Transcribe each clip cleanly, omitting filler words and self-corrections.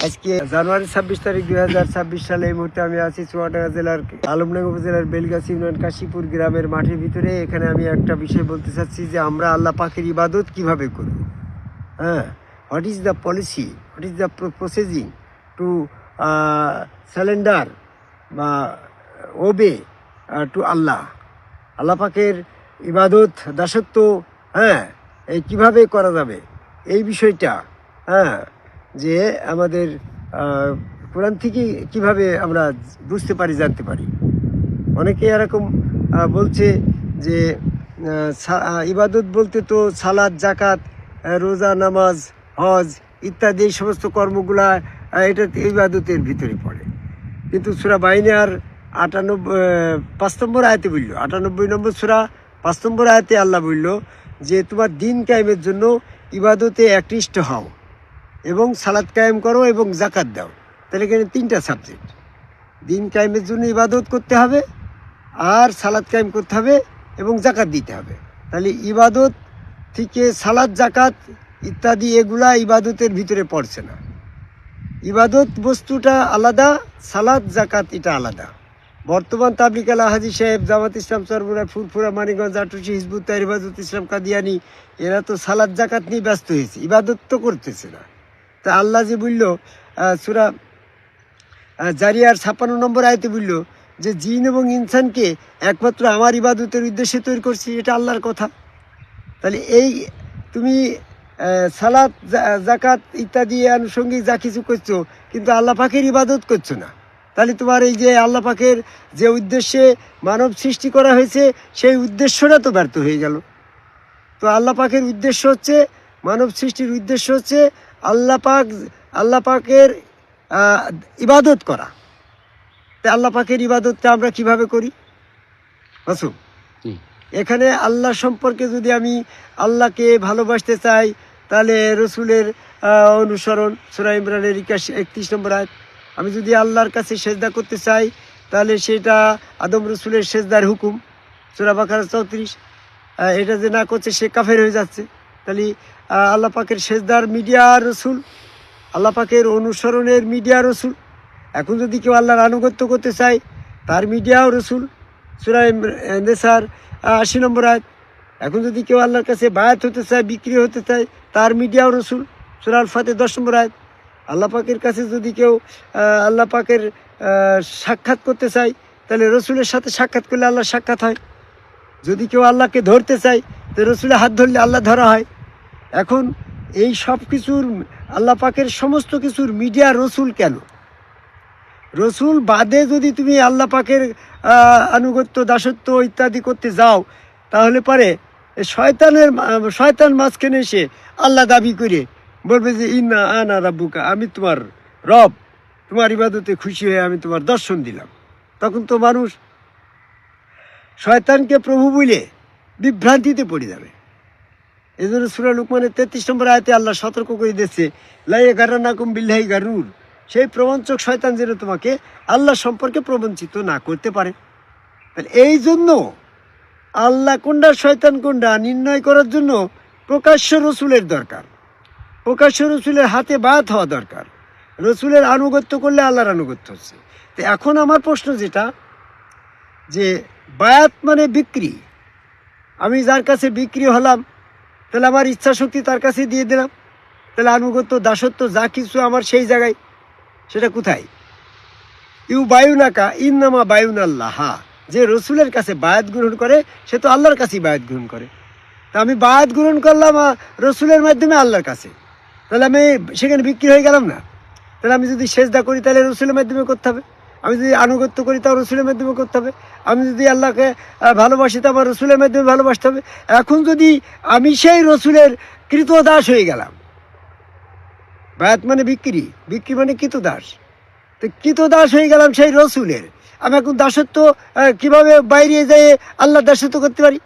আজকে জানুয়ারি 26 তারিখ 2026 সালে এই মুহূর্তে আমি আছি চুয়াডাঙ্গা জেলার আলমডাঙ্গা উপজেলার বেলগাছি ইউনিয়ন কাশীপুর গ্রামের মাঠের ভিতরে। এখানে আমি একটা বিষয় বলতে চাচ্ছি যে আমরা আল্লাহ পাকের ইবাদত কিভাবে করব। What is the policy, what is the processing to surrender বা ওবে টু আল্লাহ। আল্লাহ পাকের ইবাদত দাসত্ব এই কীভাবে করা যাবে এই বিষয়টা যে আমাদের কোরআন থেকে কিভাবে আমরা বুঝতে পারি, জানতে পারি। অনেকে এরকম বলছে যে ইবাদত বলতে তো সালাত, জাকাত, রোজা, নামাজ, হজ ইত্যাদি এই সমস্ত কর্মগুলা এটা ইবাদতের ভিতরে পড়ে। কিন্তু সূরা বাইনার 5 নম্বর আয়াতে বলল, 98 নম্বর সূরা 5 নম্বর আয়াতে আল্লাহ বলল যে তোমার দিন কায়েমের জন্য ইবাদতে একনিষ্ঠ হও এবং সালাত কায়েম করো এবং জাকাত দাও। তাহলে এখানে 3টা সাবজেক্ট। দিন কায়েমের জন্য ইবাদত করতে হবে, আর সালাত কায়েম করতে হবে এবং জাকাত দিতে হবে। তাহলে ইবাদত থেকে সালাত, জাকাত ইত্যাদি এগুলা ইবাদতের ভিতরে পড়ছে না। ইবাদত বস্তুটা আলাদা, সালাত, জাকাত এটা আলাদা। বর্তমান তাবলিগ আলা হাজি সাহেব, জামাত ইসলাম চরমুরা, ফুরফুরা, মানিকগঞ্জ, আটুসি, হিজবুত তাহরির, হেফাজত ইসলাম, কাদিয়ানি এরা তো সালাত জাকাত নিয়ে ব্যস্ত হয়েছে, ইবাদত তো করতেছে না। তা আল্লাহ যে বলল সূরা জারিয়ার 56 নম্বর আয়াতে বলল যে জিন এবং ইনসানকে একমাত্র আমার ইবাদতের উদ্দেশ্যে তৈরি করছি, এটা আল্লাহর কথা। তাহলে এই তুমি সালাত, জাকাত ইত্যাদি আনুষঙ্গিক যা কিছু করছো, কিন্তু আল্লাহ পাকের ইবাদত করছো না। তাহলে তোমার এই যে আল্লাহ পাকের যে উদ্দেশ্যে মানব সৃষ্টি করা হয়েছে সেই উদ্দেশ্যটা তো ব্যর্থ হয়ে গেল। তো আল্লাহ পাকের উদ্দেশ্য হচ্ছে, মানব সৃষ্টির উদ্দেশ্য হচ্ছে আল্লাহ পাকের ইবাদত করা। তা আল্লাহ পাকের ইবাদতটা আমরা কিভাবে করি? এখানে আল্লাহ সম্পর্কে যদি আমি আল্লাহকে ভালোবাসতে চাই, তাহলে রসুলের অনুসরণ, সূরা ইমরানের 31 নম্বর আয়াত। আমি যদি আল্লাহর কাছে সেজদা করতে চাই, তাহলে সেটা আদম রসুলের সেজদার হুকুম, সূরা বাকারা 34। এটা যে না করছে সে কাফের হয়ে যাচ্ছে। তাহলে আল্লাহ পাকের সেজদার মিডিয়া রসুল, আল্লাহ পাকের অনুসরণের মিডিয়া রসুল। এখন যদি কেউ আল্লাহর আনুগত্য করতে চায়, তার মিডিয়াও রসুল, সূরা নেসার 80 নম্বর আয়াত। এখন যদি কেউ আল্লাহর কাছে বায়াত হতে চায়, বিক্রি হতে চায়, তার মিডিয়াও রসুল, সূরা আল ফাতির 10 নম্বর আয়াত। আল্লাহ পাকের কাছে যদি কেউ আল্লাহ পাকের সাক্ষাৎ করতে চায়, তাহলে রসুলের সাথে সাক্ষাৎ করলে আল্লাহ সাক্ষাৎ হয়। যদি কেউ আল্লাহকে ধরতে চায়, তো রসুলের হাত ধরলে আল্লাহ ধরা হয়। এখন এই সব কিছুর, আল্লাহ পাকের সমস্ত কিছুর মিডিয়া রসুল কেন? রসুল বাদে যদি তুমি আল্লাহ পাকের আনুগত্য, দাসত্ব ইত্যাদি করতে যাও, তাহলে পরে শয়তান মাঝখানে এসে আল্লাহ দাবি করে বলবে যে ইন্না আনা রাব্বুকা, আমি তোমার রব, তোমার ইবাদতে খুশি হয়ে আমি তোমার দর্শন দিলাম। তখন তো মানুষ শয়তানকে প্রভু বলে বিভ্রান্তিতে পড়ে যাবে। এই জন্য সূরা লুকমানের 33 নম্বর আয়াতে আল্লাহ সতর্ক করে দিচ্ছে, লাইয়া গারানাকুম বিল্লাহি গারুর, সেই প্রবঞ্চক শয়তান যেন তোমাকে আল্লাহ সম্পর্কে প্রবঞ্চিত না করতে পারে। তাহলে এই জন্য আল্লাহ কোনটা শয়তান কোনটা নির্ণয় করার জন্য প্রকাশ্য রসুলের দরকার, প্রকাশ্য রসুলের হাতে বায়াত হওয়া দরকার। রসুলের আনুগত্য করলে আল্লাহর আনুগত্য হচ্ছে। তো এখন আমার প্রশ্ন যেটা, যে বায়াত মানে বিক্রি। আমি যার কাছে বিক্রি হলাম, তাহলে আমার ইচ্ছা শক্তি তার কাছে দিয়ে দিলাম, তাহলে আনুগত্য, দাসত্ব যা কিছু আমার সেই জায়গায়, সেটা কোথায়? ইউ বায়ুনাকা ইন্নামা বায়ুন আল্লাহ। যে রসুলের কাছে বায়াত গ্রহণ করে সে তো আল্লাহর কাছেই বায়াত গ্রহণ করে। তা আমি বায়াত গ্রহণ করলাম রসুলের মাধ্যমে আল্লাহর কাছে, তাহলে আমি সেখানে বিক্রি হয়ে গেলাম না? তাহলে আমি যদি সেজদা করি তাহলে রসুলের মাধ্যমে করতে হবে, আমি যদি আনুগত্য করি তাও রসুলের মাধ্যমে করতে হবে, আমি যদি আল্লাহকে ভালোবাসি তো আমার রসুলের মাধ্যমে ভালোবাসতে হবে। এখন যদি আমি সেই রসুলের কৃতদাস হয়ে গেলাম, বায়াত মানে বিক্রি, বিক্রি মানে কৃতদাস, তো কৃতদাস হয়ে গেলাম সেই রসুলের, আমি এখন দাসত্ব কিভাবে বাইরে যেয়ে আল্লাহর দাসত্ব করতে পারি?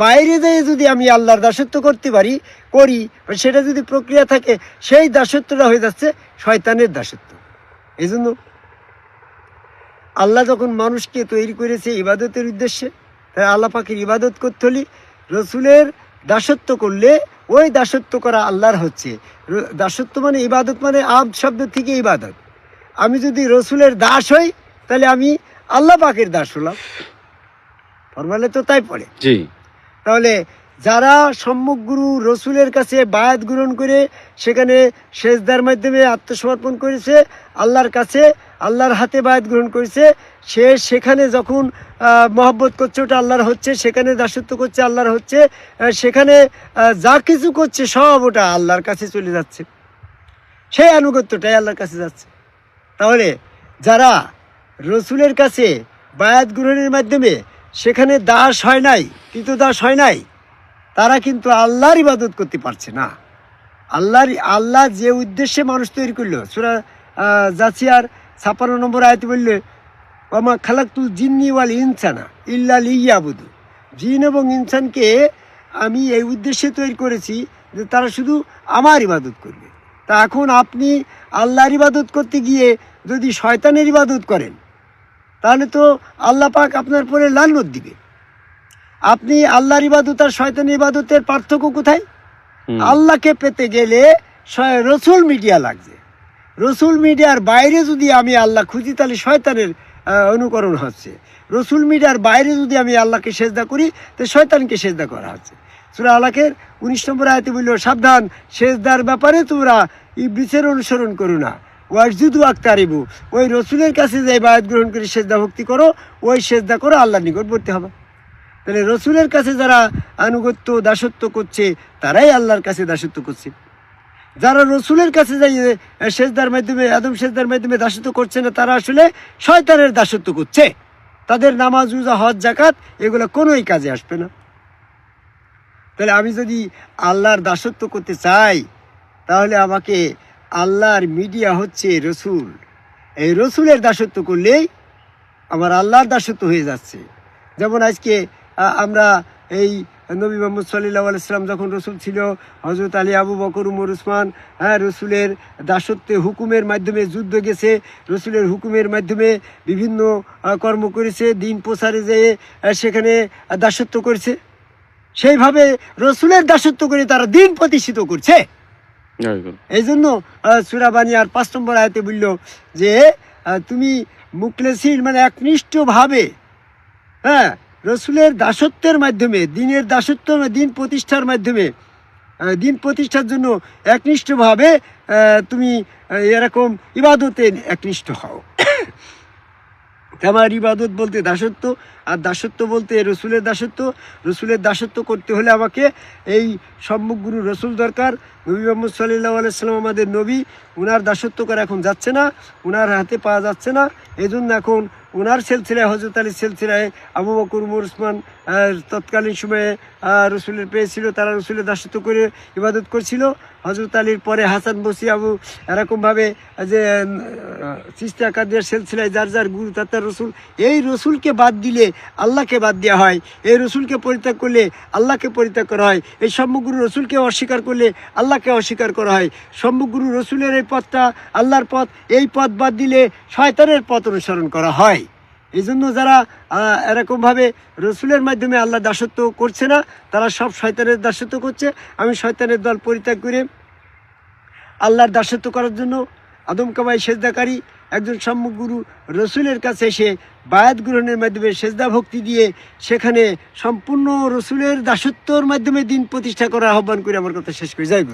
বাইরে যেয়ে যদি আমি আল্লাহর দাসত্ব করতে করি, সেটা যদি প্রক্রিয়া থাকে, সেই দাসত্বটা হয়ে যাচ্ছে শয়তানের দাসত্ব। এই জন্য আল্লাহ যখন মানুষকে তৈরি করেছে ইবাদতের উদ্দেশ্যে, তাই আল্লাহ পাকের ইবাদত করতে হলে রসুলের দাসত্ব করলে ওই দাসত্ব করা আল্লাহর হচ্ছে। দাসত্ব মানে ইবাদত, মানে আব শব্দ থেকে ইবাদত। আমি যদি রসুলের দাস হই তাহলে আমি আল্লাহ পাকের দাস হলাম, ফরমালে তো তাই পড়ে। জি। তাহলে যারা সম্মুখ গুরু রসুলের কাছে বায়াত গ্রহণ করে সেখানে সেজদার মাধ্যমে আত্মসমর্পণ করেছে আল্লাহর কাছে, আল্লাহর হাতে বায়াত গ্রহণ করেছে, সে সেখানে যখন মহব্বত করছে ওটা আল্লাহর হচ্ছে, সেখানে দাসত্ব করছে আল্লাহর হচ্ছে, সেখানে যা কিছু করছে সব ওটা আল্লাহর কাছে চলে যাচ্ছে, সেই আনুগত্যটাই আল্লাহর কাছে যাচ্ছে। তাহলে যারা রসুলের কাছে বায়াত গ্রহণের মাধ্যমে সেখানে দাস হয় নাই, কৃতদাস হয় নাই, তারা কিন্তু আল্লাহর ইবাদত করতে পারছে না। আল্লাহ যে উদ্দেশ্যে মানুষ তৈরি করলো, সূরা জাসিয়ার 56 নম্বর আয়াতে বললে ওয়ামা খালাকতুল জিন্নি ওয়াল ইনসানা ইল্লা লিয়াবুদু, জিন এবং ইনসানকে আমি এই উদ্দেশ্যে তৈরি করেছি যে তারা শুধু আমার ইবাদত করবে। তা এখন আপনি আল্লাহর ইবাদত করতে গিয়ে যদি শয়তানের ইবাদত করেন তাহলে তো আল্লাহ পাক আপনার পরে লানত দিবে। আপনি আল্লাহর ইবাদত আর শয়তানের ইবাদতের পার্থক্য কোথায়? আল্লাহকে পেতে গেলে রসুল মিডিয়া লাগছে, রসুল মিডিয়ার বাইরে যদি আমি আল্লাহ খুঁজি তাহলে শয়তানের অনুকরণ হচ্ছে, রসুল মিডিয়ার বাইরে যদি আমি আল্লাহকে সেজদা করি তো শয়তানকে সেজদা করা হচ্ছে। সূরা আলাকের 19 নম্বর আয়াতে বলল সাবধান, সেজদার ব্যাপারে তোমরা ইবলিসের অনুসরণ করো না, ওয়াসজুদু ওয়াক্তারিবু, ওই রসুলের কাছে যে বায়াত গ্রহণ করে সেজদা ভক্তি করো, ওই সেজদা করো আল্লাহর নিকটবর্তী হবে। তাহলে রসুলের কাছে যারা আনুগত্য দাসত্ব করছে তারাই আল্লাহর কাছে দাসত্ব করছে। যারা রসুলের কাছে যাই সেজদার মাধ্যমে আদম সেজদার মাধ্যমে দাসত্ব করছে না, তারা আসলে শয়তানের দাসত্ব করছে। তাদের নামাজ রোজা হজ জাকাত এগুলো কোনোই কাজে আসবে না। তাহলে আমি যদি আল্লাহর দাসত্ব করতে চাই তাহলে আমাকে আল্লাহর মিডিয়া হচ্ছে রসুল, এই রসুলের দাসত্ব করলেই আমার আল্লাহর দাসত্ব হয়ে যাচ্ছে। যেমন আজকে আমরা এই নবী মুহাম্মদ সাল্লাল্লাহু আলাইহি সাল্লাম যখন রসুল ছিল, হযরত আলী, আবু বকর, উমর, উসমান, রসুলের দাসত্বে হুকুমের মাধ্যমে যুদ্ধ গেছে, রসুলের হুকুমের মাধ্যমে বিভিন্ন কর্ম করেছে, দিন প্রচারে যেয়ে সেখানে দাসত্ব করেছে। সেইভাবে রসুলের দাসত্ব করে তারা দিন প্রতিষ্ঠিত করছে। এই জন্য সূরা বানিয়ার 5 নম্বর আয়াতে বলল যে তুমি মুখলেসিন মানে একনিষ্ঠভাবে রসুলের দাসত্বের মাধ্যমে, দিনের দাসত্ব, দিন প্রতিষ্ঠার মাধ্যমে, দিন প্রতিষ্ঠার জন্য একনিষ্ঠভাবে তুমি এরকম ইবাদতে একনিষ্ঠ হও। আমার ইবাদত বলতে দাসত্ব, আর দাসত্ব বলতে রসুলের দাসত্ব। রসুলের দাসত্ব করতে হলে আমাকে এই সম্মুখ গুরু রসুল দরকার। নবী মুহাম্মদ সাল্লাল্লাহু আলাইহি সাল্লাম আমাদের নবী, ওনার দাসত্ব করা এখন যাচ্ছে না, ওনার হাতে পাওয়া যাচ্ছে না। এই জন্য এখন ওনার সিলসিলায়, হযরত আলীর সিলসিলায় আবু বকর, উমর, উসমান তৎকালীন সময়ে রসুলের পেয়েছিল, তারা রসুলের দাসত্ব করে ইবাদত করছিল। হযরত আলীর পরে হাসান বসরি, আবু এরকমভাবে যে চিশতিয়া কাদিয়ার সিলসিলায় যার যার গুরু তার রসুল, এই রসুলকে বাদ দিলে আল্লাহকে বাদ দেওয়া হয়, এই রসুলকে পরিত্যাগ করলে আল্লাহকে পরিত্যাগ করা হয়, এই সম্মুখগুরু রসুলকে অস্বীকার করলে আল্লাহকে অস্বীকার করা হয়। সম্মুখগুরু রসুলের এই পথটা আল্লাহর পথ, এই পথ বাদ দিলে শয়তানের পথ অনুসরণ করা হয়। এই জন্য যারা এরকমভাবে রসুলের মাধ্যমে আল্লাহ দাসত্ব করছে না, তারা সব শয়তানের দাসত্ব করছে। আমি শয়তানের দল পরিত্যাগ করে আল্লাহর দাসত্ব করার জন্য আদম কামাই সেজদাকারী একজন সম্মুখ গুরু রসুলের কাছে এসে বায়াত গ্রহণের মাধ্যমে সেজদা ভক্তি দিয়ে সেখানে সম্পূর্ণ রসুলের দাসত্বর মাধ্যমে দিন প্রতিষ্ঠা করার আহ্বান করে আমার কথা শেষ করে যাই।